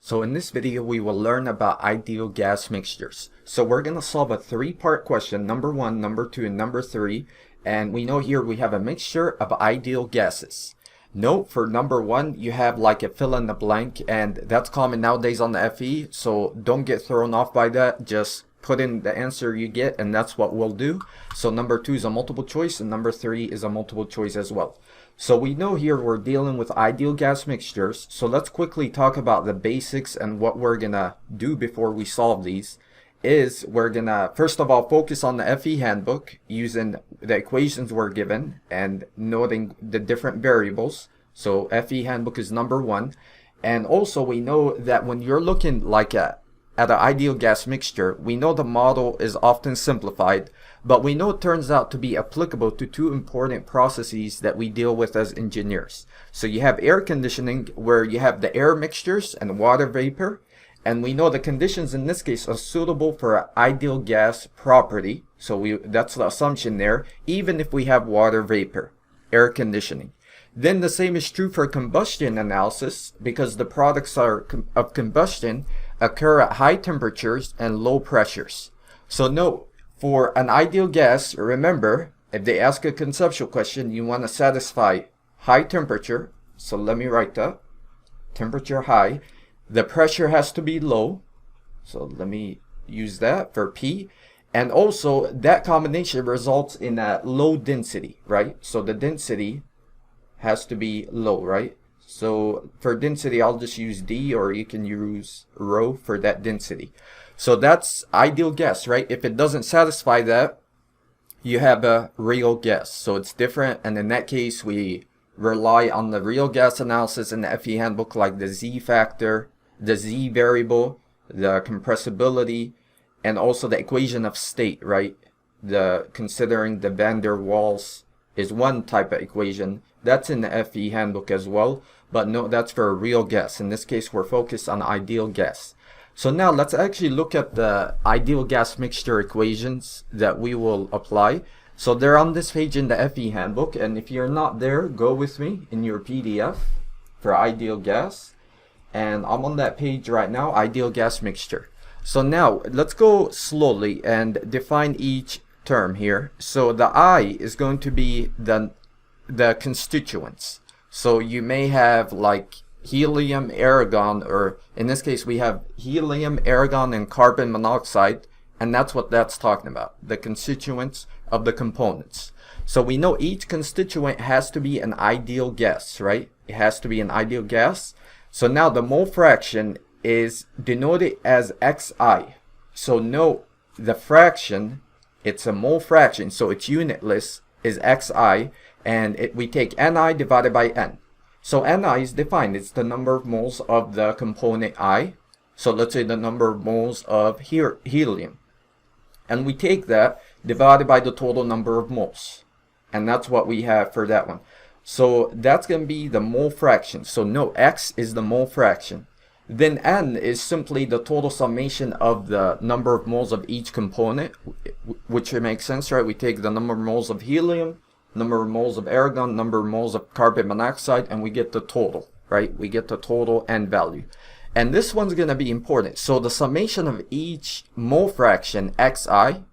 So in this video, we will learn about ideal gas mixtures. So we're going to solve a three-part question, number 1, number 2, and number 3. And we know here we have a mixture of ideal gases. Note for number 1, you have like a fill in the blank, and that's common nowadays on the FE. So don't get thrown off by that. Just put in the answer you get, and that's what we'll do. So number 2 is a multiple choice, and number 3 is a multiple choice as well. So we know here we're dealing with ideal gas mixtures. So let's quickly talk about the basics, and what we're gonna do before we solve these is we're gonna first of all focus on the FE handbook using the equations we're given and noting the different variables. So FE handbook is number 1. And also we know that when you're looking like at an ideal gas mixture, we know the model is often simplified, but we know it turns out to be applicable to two important processes that we deal with as engineers. So you have air conditioning, where you have the air mixtures and water vapor, and we know the conditions in this case are suitable for an ideal gas property. So that's the assumption there, even if we have water vapor, air conditioning. Then the same is true for combustion analysis, because the products of combustion occur at high temperatures and low pressures. So note, for an ideal gas, remember, if they ask a conceptual question, you want to satisfy high temperature. So let me write that. Temperature high. The pressure has to be low. So let me use that for P. And also, that combination results in a low density, right? So the density has to be low, right? So for density, I'll just use D, or you can use rho for that density. So that's ideal gas, right? If it doesn't satisfy that, you have a real gas. So it's different. And in that case, we rely on the real gas analysis in the FE handbook, like the Z factor, the Z variable, the compressibility, and also the equation of state, right? Considering the van der Waals is one type of equation. That's in the FE handbook as well, but no, that's for a real gas. In this case, we're focused on ideal gas. So now let's actually look at the ideal gas mixture equations that we will apply. So they're on this page in the FE handbook, and if you're not there, go with me in your PDF for ideal gas. And I'm on that page right now, ideal gas mixture. So now let's go slowly and define each term here. So the I is going to be the constituents. So you may have like helium, argon, or in this case we have helium, argon, and carbon monoxide, and that's what that's talking about, the constituents of the components. So we know each constituent has to be an ideal gas, right? It has to be an ideal gas. So now the mole fraction is denoted as Xi. So note the fraction, it's a mole fraction, so it's unitless, is Xi, and we take Ni divided by N. So Ni is defined, it's the number of moles of the component I. So let's say the number of moles of helium. And we take that divided by the total number of moles. And that's what we have for that one. So that's going to be the mole fraction. So no, X is the mole fraction. Then N is simply the total summation of the number of moles of each component, which makes sense, right? We take the number of moles of helium, number of moles of argon, number of moles of carbon monoxide, and we get the total, right? We get the total N value. And this one's going to be important. So the summation of each mole fraction, Xi,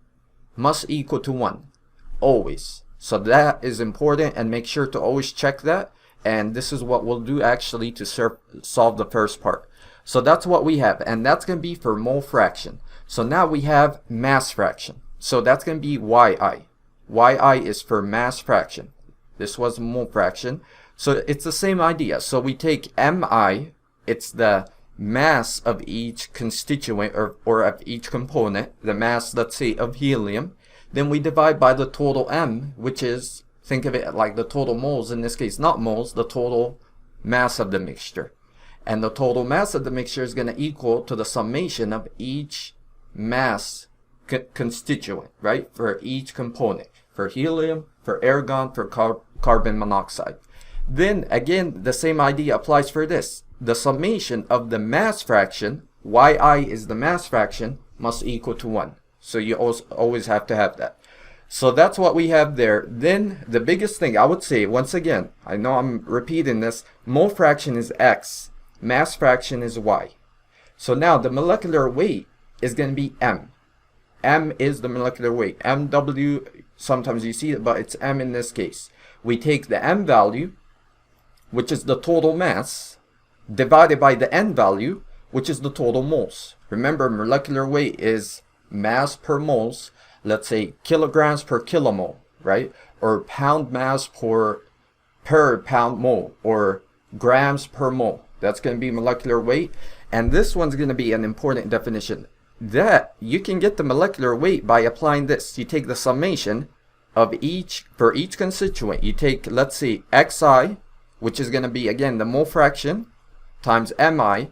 must equal to 1, always. So that is important, and make sure to always check that. And this is what we'll do actually to solve the first part. So that's what we have, and that's going to be for mole fraction. So now we have mass fraction. So that's going to be Yi. Yi is for mass fraction. This was mole fraction. So it's the same idea. So we take Mi, it's the mass of each constituent or of each component, the mass, let's say, of helium. Then we divide by the total M, which is, think of it like the total moles, in this case not moles, the total mass of the mixture. And the total mass of the mixture is going to equal to the summation of each mass constituent, right? For each component, for helium, for argon, for carbon monoxide. Then again, the same idea applies for this. The summation of the mass fraction, Yi is the mass fraction, must equal to 1. So you always have to have that. So that's what we have there. Then the biggest thing I would say, once again, I know I'm repeating this, mole fraction is X, mass fraction is Y. So now the molecular weight is going to be M. M is the molecular weight. MW, sometimes you see it, but it's M in this case. We take the M value, which is the total mass, divided by the N value, which is the total moles. Remember, molecular weight is mass per moles. Let's say kilograms per kilomole, right? Or pound mass per pound mole, or grams per mole. That's going to be molecular weight. And this one's going to be an important definition. That you can get the molecular weight by applying this. You take the summation of each, for each constituent, you take, let's say, xi, which is going to be, again, the mole fraction, times mi,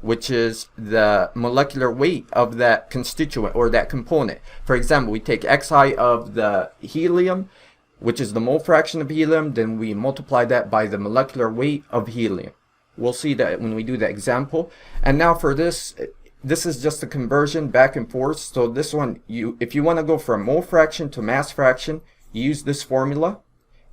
which is the molecular weight of that constituent or that component. For example, we take xi of the helium, which is the mole fraction of helium, then we multiply that by the molecular weight of helium. We'll see that when we do the example. And now for this is just a conversion back and forth. So this one, if you want to go from mole fraction to mass fraction, you use this formula.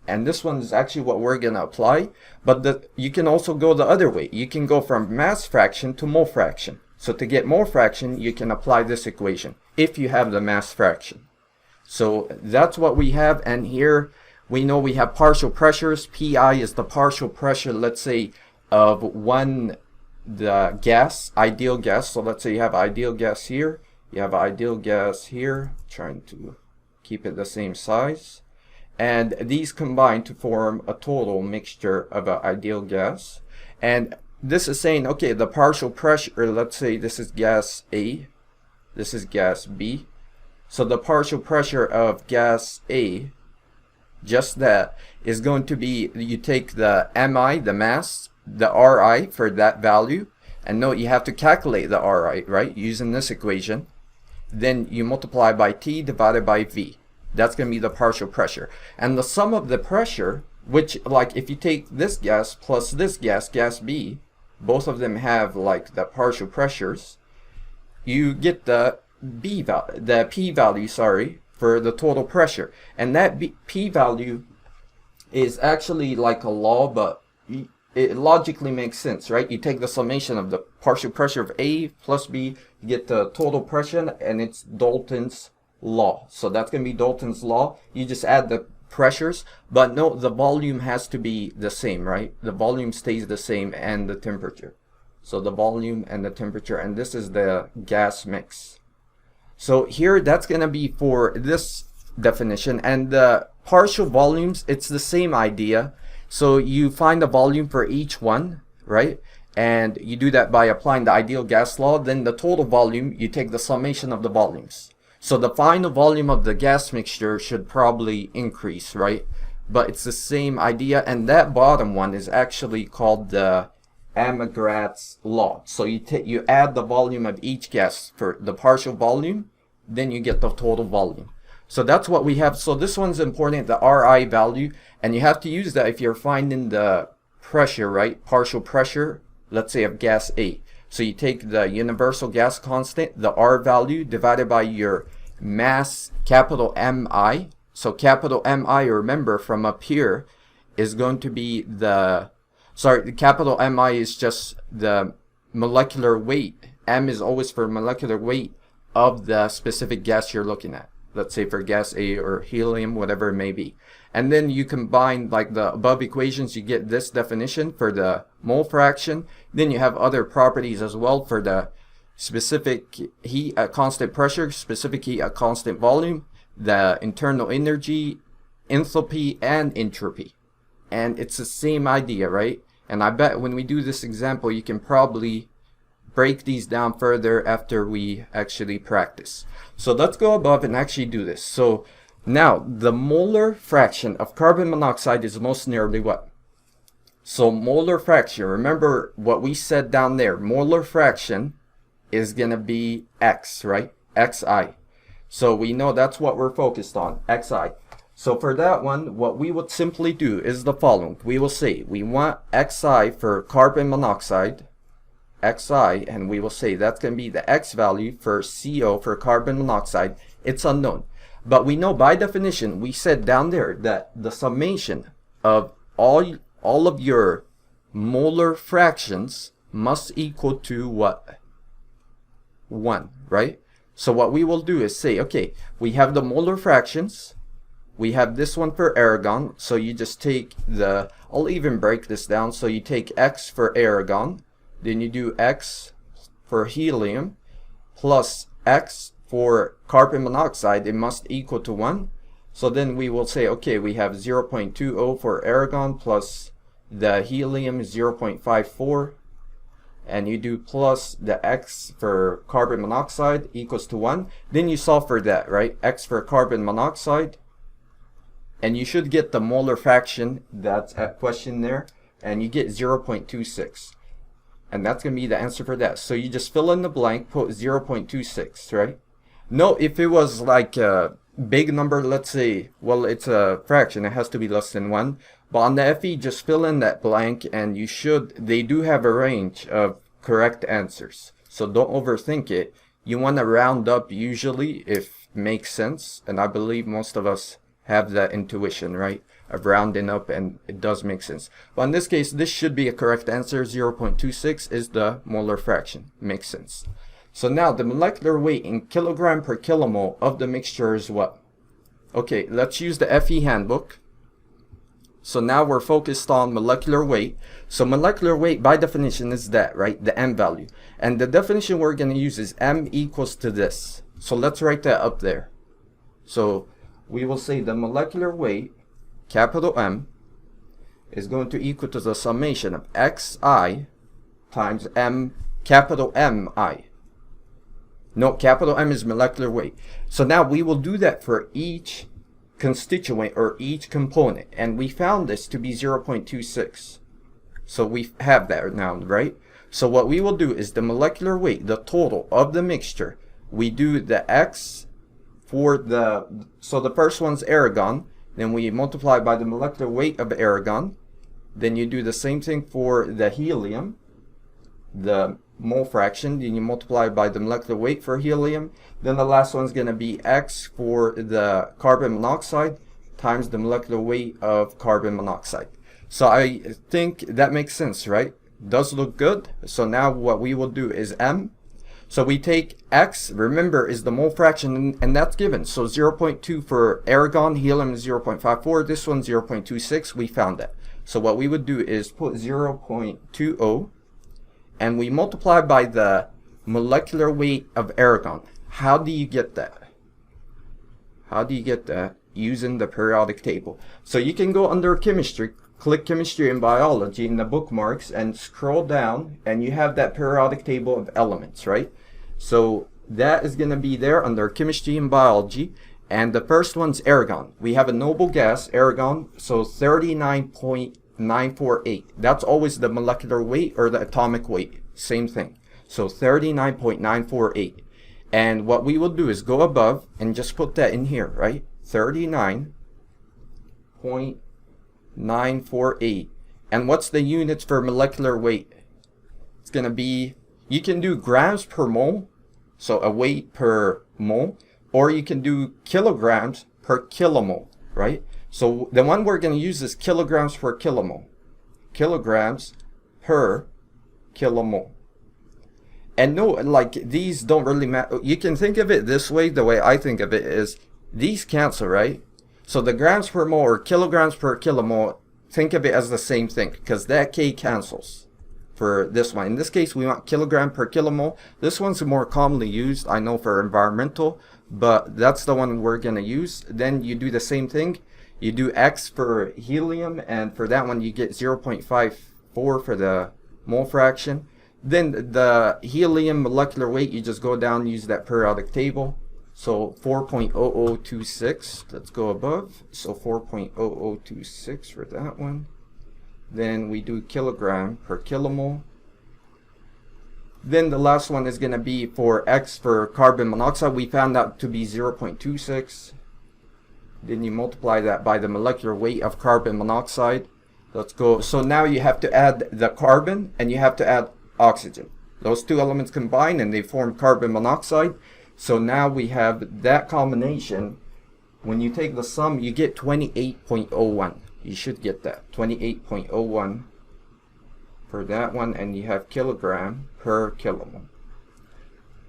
And this one is actually what we're going to apply. But you can also go the other way. You can go from mass fraction to mole fraction. So to get mole fraction, you can apply this equation if you have the mass fraction. So that's what we have. And here we know we have partial pressures. Pi is the partial pressure, let's say, of the gas, ideal gas. So let's say you have ideal gas here. You have ideal gas here. Trying to keep it the same size. And these combine to form a total mixture of an ideal gas. And this is saying, okay, the partial pressure, let's say this is gas A, this is gas B. So the partial pressure of gas A, just that, is going to be, you take the Mi, the mass, the Ri for that value. And note, you have to calculate the Ri, right, using this equation. Then you multiply by T divided by V. That's going to be the partial pressure. And the sum of the pressure, which, like, if you take this gas plus this gas, gas B, both of them have, like, the partial pressures, you get the P value, sorry, for the total pressure. And that P value is actually like a law, but it logically makes sense, right? You take the summation of the partial pressure of A plus B, you get the total pressure, and it's Dalton's law. So that's going to be Dalton's law. You just add the pressures, but no, the volume has to be the same, right? The volume stays the same, and the temperature. So the volume and the temperature, and this is the gas mix. So here, that's going to be for this definition. And the partial volumes, it's the same idea. So you find the volume for each one, right? And you do that by applying the ideal gas law. Then the total volume, you take the summation of the volumes. So the final volume of the gas mixture should probably increase, right? But it's the same idea. And that bottom one is actually called the Avogadro's law. So you add the volume of each gas for the partial volume, then you get the total volume. So that's what we have. So this one's important, the Ri value. And you have to use that if you're finding the pressure, right? Partial pressure, let's say of gas A. So you take the universal gas constant, the R value, divided by your mass, capital Mi. So capital Mi, remember from up here, is going to be the capital Mi is just the molecular weight. M is always for molecular weight of the specific gas you're looking at. Let's say for gas A or helium, whatever it may be. And then you combine like the above equations, you get this definition for the mole fraction. Then you have other properties as well for the specific heat at constant pressure, specific heat at constant volume, the internal energy, enthalpy, and entropy. And it's the same idea, right? And I bet when we do this example, you can probably break these down further after we actually practice. So let's go above and actually do this. So now the molar fraction of carbon monoxide is most nearly what? So molar fraction, remember what we said down there, molar fraction is going to be X, right? Xi. So we know that's what we're focused on, Xi. So for that one, what we would simply do is the following. We will say we want Xi for carbon monoxide, Xi, and we will say that's going to be the X value for CO for carbon monoxide. It's unknown. But we know by definition, we said down there that the summation of all of your molar fractions must equal to what? 1, right? So what we will do is say, okay, we have the molar fractions. We have this one for argon. So you just take the, I'll even break this down. So you take X for argon, then you do X for helium, plus X for carbon monoxide. It must equal to 1. So then we will say, okay, we have 0.20 for argon plus the helium 0.54. And you do plus the X for carbon monoxide equals to 1. Then you solve for that, right? X for carbon monoxide. And you should get the molar fraction that's at question there. And you get 0.26. And that's going to be the answer for that. So you just fill in the blank, put 0.26, right? No, if it was like a big number, let's say, well, it's a fraction. It has to be less than 1. But on the FE, just fill in that blank, and you should, they do have a range of correct answers. So don't overthink it. You want to round up usually if it makes sense. And I believe most of us have that intuition, right? Of rounding up, and it does make sense. But in this case, this should be a correct answer. 0.26 is the molar fraction. Makes sense. So now the molecular weight in kilogram per kilomole of the mixture is what? Okay, let's use the FE handbook. So now we're focused on molecular weight. So molecular weight by definition is that, right? The M value. And the definition we're going to use is M equals to this. So let's write that up there. So we will say the molecular weight, capital M, is going to equal to the summation of Xi times M, capital Mi. No, capital M is molecular weight. So now we will do that for each constituent or each component, and we found this to be 0.26. So we have that now, right? So what we will do is the molecular weight, the total of the mixture, we do the X for the, so the first one's argon, then we multiply by the molecular weight of argon, then you do the same thing for the helium, the mole fraction, then you multiply by the molecular weight for helium. Then the last one's going to be X for the carbon monoxide times the molecular weight of carbon monoxide. So I think that makes sense, right? Does look good. So now what we will do is M. So we take X, remember, is the mole fraction, and that's given. So 0.2 for argon, helium is 0.54, this one's 0.26, we found that. So what we would do is put 0.20, and we multiply by the molecular weight of argon. How do you get that? How do you get that? Using the periodic table. So you can go under chemistry, click chemistry and biology in the bookmarks, and scroll down, and you have that periodic table of elements, right? So that is going to be there under chemistry and biology. And the first one's argon. We have a noble gas, argon, so 39.948. That's always the molecular weight or the atomic weight. Same thing. So 39.948. And what we will do is go above and just put that in here, right? 39.948. And what's the units for molecular weight? It's going to be, you can do grams per mole, so a weight per mole, or you can do kilograms per kilomole, right? So the one we're going to use is kilograms per kilomole. Kilograms per kilomole. And no, like, these don't really matter. You can think of it this way. The way I think of it is these cancel, right? So the grams per mole or kilograms per kilomole, think of it as the same thing, because that K cancels for this one. In this case, we want kilogram per kilomole. This one's more commonly used, I know, for environmental, but that's the one we're going to use. Then you do the same thing. You do X for helium, and for that one you get 0.54 for the mole fraction. Then the helium molecular weight, you just go down and use that periodic table. So 4.0026, let's go above. So 4.0026 for that one. Then we do kilogram per kilomole. Then the last one is going to be for X for carbon monoxide. We found that to be 0.26. Then you multiply that by the molecular weight of carbon monoxide. Let's go. So now you have to add the carbon and you have to add oxygen. Those two elements combine and they form carbon monoxide. So now we have that combination. When you take the sum, you get 28.01. You should get that. 28.01 for that one, and you have kilogram per kilomole.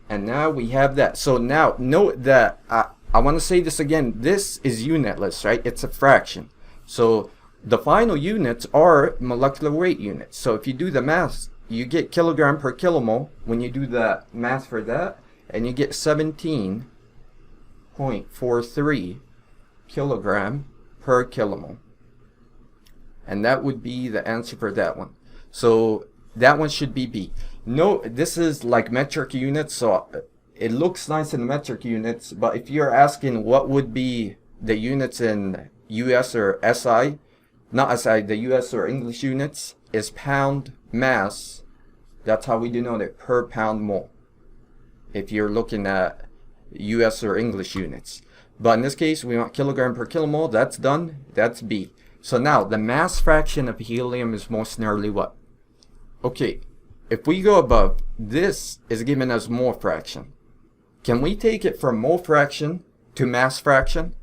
And now we have that. So now note that I want to say this again. This is unitless, right? It's a fraction. So the final units are molecular weight units. So if you do the math, you get kilogram per kilomole when you do the math for that, and you get 17.43 kilogram per kilomole. And that would be the answer for that one. So that one should be B. No, this is like metric units, so it looks nice in metric units, but if you're asking what would be the units in US or SI, not SI, the US or English units, is pound mass. That's how we denote it, per pound mole, if you're looking at US or English units. But in this case, we want kilogram per kilomole. That's done. That's B. So now, the mass fraction of helium is most nearly what? Okay, if we go above, this is given as mole fraction. Can we take it from mole fraction to mass fraction?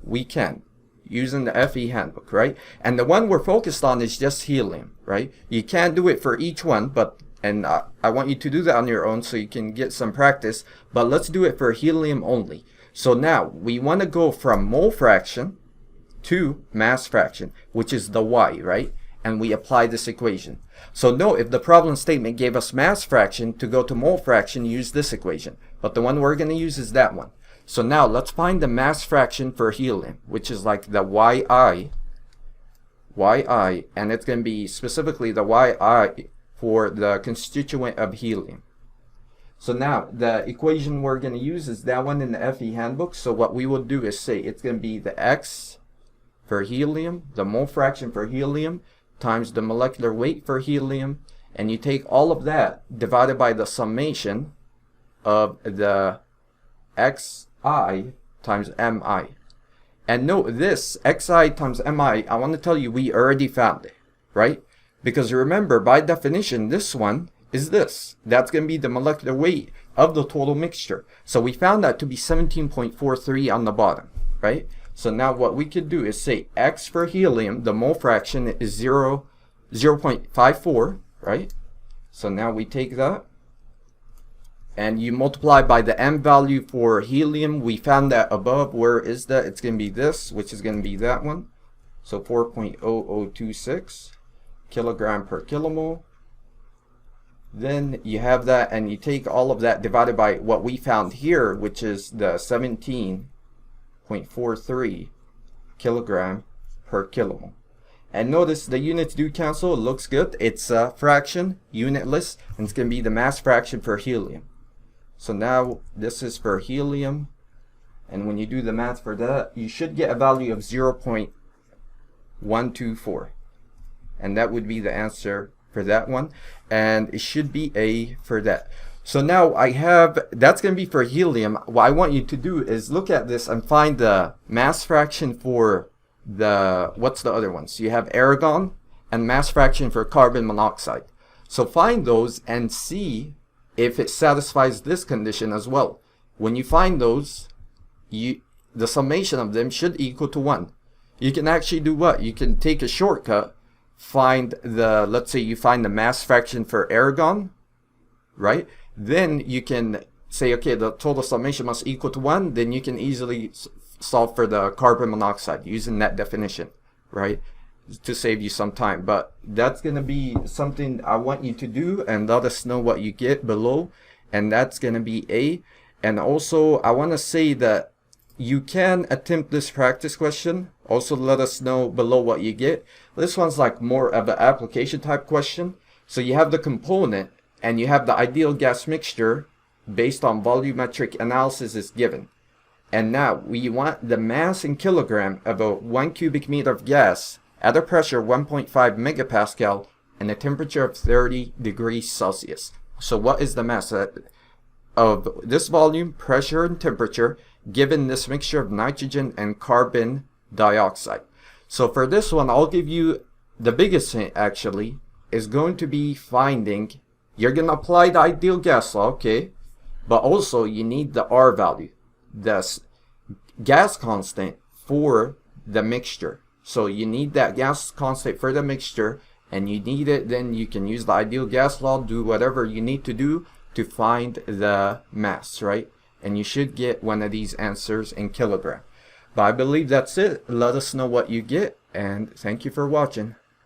We can, using the FE handbook, right? And the one we're focused on is just helium, right? You can't do it for each one, but I want you to do that on your own so you can get some practice, but let's do it for helium only. So now, we want to go from mole fraction to mass fraction, which is the Y, right? And we apply this equation. So note, if the problem statement gave us mass fraction, to go to mole fraction, use this equation. But the one we're going to use is that one. So now let's find the mass fraction for helium, which is like the YI, and it's going to be specifically the YI for the constituent of helium. So now the equation we're going to use is that one in the FE handbook. So what we will do is say it's going to be the X for helium, the mole fraction for helium, times the molecular weight for helium, and you take all of that divided by the summation of the xi times mi. And note this, xi times mi, I want to tell you we already found it, right? Because remember, by definition, this one is this. That's going to be the molecular weight of the total mixture. So we found that to be 17.43 on the bottom, right? So now what we could do is say X for helium, the mole fraction is 0.54, right? So now we take that and you multiply by the M value for helium. We found that above. Where is that? It's going to be this, which is going to be that one. So 4.0026 kilogram per kilomole. Then you have that, and you take all of that divided by what we found here, which is the 17.43 kilogram per kilomole. And notice the units do cancel. It looks good. It's a fraction, unitless, and it's going to be the mass fraction for helium. So now this is for helium, and when you do the math for that, you should get a value of 0.124, and that would be the answer for that one, and it should be A for that. So now I have, that's going to be for helium. What I want you to do is look at this and find the mass fraction for the, what's the other ones? You have argon and mass fraction for carbon monoxide. So find those and see if it satisfies this condition as well. When you find those, the summation of them should equal to 1. You can actually do what? You can take a shortcut, find the, let's say you find the mass fraction for argon, right? Then you can say, okay, the total summation must equal to 1. Then you can easily solve for the carbon monoxide using that definition, right? To save you some time. But that's going to be something I want you to do, and let us know what you get below. And that's going to be A. And also, I want to say that you can attempt this practice question. Also, let us know below what you get. This one's like more of an application type question. So you have the component, and you have the ideal gas mixture based on volumetric analysis is given. And now we want the mass in kilogram of a 1 cubic meter of gas at a pressure 1.5 megapascal and a temperature of 30 degrees Celsius. So what is the mass of this volume, pressure, and temperature given this mixture of nitrogen and carbon dioxide? So for this one, I'll give you the biggest hint actually is going to be finding, you're going to apply the ideal gas law, okay? But also you need the R value, the gas constant for the mixture. So you need that gas constant for the mixture, and you need it, then you can use the ideal gas law, do whatever you need to do, to find the mass, right? And you should get one of these answers in kilogram. But I believe that's it. Let us know what you get, and thank you for watching.